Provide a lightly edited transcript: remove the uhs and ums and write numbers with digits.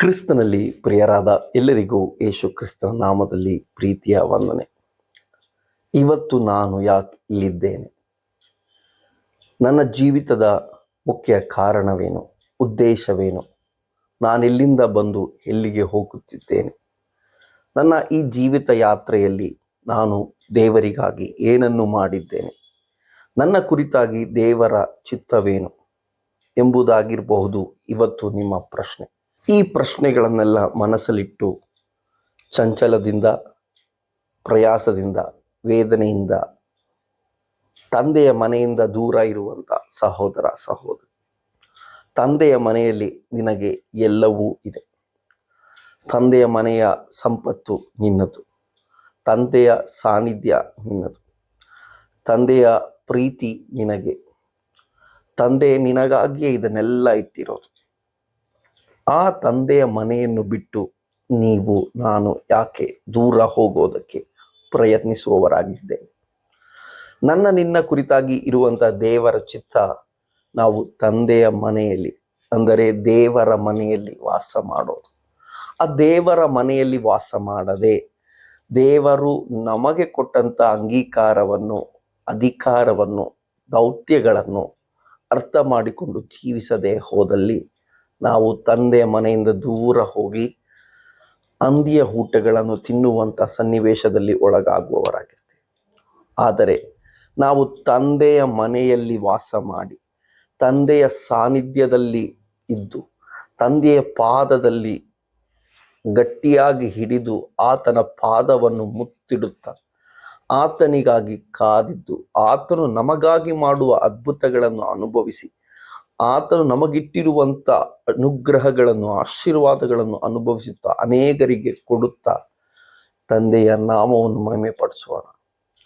ಕ್ರಿಸ್ತನಲ್ಲಿ ಪ್ರಿಯರಾದ ಎಲ್ಲರಿಗೂ ಯೇಸು ಕ್ರಿಸ್ತನ ನಾಮದಲ್ಲಿ ಪ್ರೀತಿಯ ವಂದನೆ. ಇವತ್ತು ನಾನು ಯಾಕೆ ಇಲ್ಲಿದ್ದೇನೆ? ನನ್ನ ಜೀವಿತದ ಮುಖ್ಯ ಕಾರಣವೇನು? ಉದ್ದೇಶವೇನು? ನಾನೆಲ್ಲಿಂದ ಬಂದು ಎಲ್ಲಿಗೆ ಹೋಗುತ್ತಿದ್ದೇನೆ? ನನ್ನ ಈ ಜೀವಿತ ಯಾತ್ರೆಯಲ್ಲಿ ನಾನು ದೇವರಿಗಾಗಿ ಏನನ್ನು ಮಾಡಿದ್ದೇನೆ? ನನ್ನ ಕುರಿತಾಗಿ ದೇವರ ಚಿತ್ತವೇನು ಎಂಬುದಾಗಿರಬಹುದು ಇವತ್ತು ನಿಮ್ಮ ಪ್ರಶ್ನೆ. ಈ ಪ್ರಶ್ನೆಗಳನ್ನೆಲ್ಲ ಮನಸ್ಸಲ್ಲಿಟ್ಟು ಚಂಚಲದಿಂದ, ಪ್ರಯಾಸದಿಂದ, ವೇದನೆಯಿಂದ, ತಂದೆಯ ಮನೆಯಿಂದ ದೂರ ಇರುವಂಥ ಸಹೋದರ ಸಹೋದರಿ, ತಂದೆಯ ಮನೆಯಲ್ಲಿ ನಿನಗೆ ಎಲ್ಲವೂ ಇದೆ. ತಂದೆಯ ಮನೆಯ ಸಂಪತ್ತು ನಿನ್ನದು, ತಂದೆಯ ಸಾನ್ನಿಧ್ಯ ನಿನ್ನದು, ತಂದೆಯ ಪ್ರೀತಿ ನಿನಗೆ. ತಂದೆ ನಿನಗಾಗಿಯೇ ಇದನ್ನೆಲ್ಲ ಇಟ್ಟಿರೋದು. ಆ ತಂದೆಯ ಮನೆಯನ್ನು ಬಿಟ್ಟು ನಾನು ಯಾಕೆ ದೂರ ಹೋಗೋದಕ್ಕೆ ಪ್ರಯತ್ನಿಸುವವರಾಗಿದ್ದೇವೆ? ನಿನ್ನ ಕುರಿತಾಗಿ ಇರುವಂಥ ದೇವರ ಚಿತ್ತ ನಾವು ತಂದೆಯ ಮನೆಯಲ್ಲಿ, ಅಂದರೆ ದೇವರ ಮನೆಯಲ್ಲಿ ವಾಸ ಮಾಡೋದು. ಆ ದೇವರ ಮನೆಯಲ್ಲಿ ವಾಸ ಮಾಡದೆ ದೇವರು ನಮಗೆ ಕೊಟ್ಟಂಥ ಅಂಗೀಕಾರವನ್ನು, ಅಧಿಕಾರವನ್ನು, ದೌತ್ಯಗಳನ್ನು ಅರ್ಥ ಮಾಡಿಕೊಂಡು ಜೀವಿಸದೆ ಹೋದಲ್ಲಿ ನಾವು ತಂದೆಯ ಮನೆಯಿಂದ ದೂರ ಹೋಗಿ ಹಂದಿಯ ಊಟಗಳನ್ನು ತಿನ್ನುವಂಥ ಸನ್ನಿವೇಶದಲ್ಲಿ ಒಳಗಾಗುವವರಾಗಿರ್ತೀವಿ. ಆದರೆ ನಾವು ತಂದೆಯ ಮನೆಯಲ್ಲಿ ವಾಸ ಮಾಡಿ, ತಂದೆಯ ಸಾನ್ನಿಧ್ಯದಲ್ಲಿ ಇದ್ದು, ತಂದೆಯ ಪಾದದಲ್ಲಿ ಗಟ್ಟಿಯಾಗಿ ಹಿಡಿದು ಆತನ ಪಾದವನ್ನು ಮುತ್ತಿಡುತ್ತಾ ಆತನಿಗಾಗಿ ಕಾದಿದ್ದು, ಆತನು ನಮಗಾಗಿ ಮಾಡುವ ಅದ್ಭುತಗಳನ್ನು ಅನುಭವಿಸಿ, ಆತನು ನಮಗಿಟ್ಟಿರುವಂಥ ಅನುಗ್ರಹಗಳನ್ನು, ಆಶೀರ್ವಾದಗಳನ್ನು ಅನುಭವಿಸುತ್ತಾ ಅನೇಕರಿಗೆ ಕೊಡುತ್ತಾ ತಂದೆಯ ನಾಮವನ್ನು ಮಹಿಮೆ ಪಡಿಸೋಣ.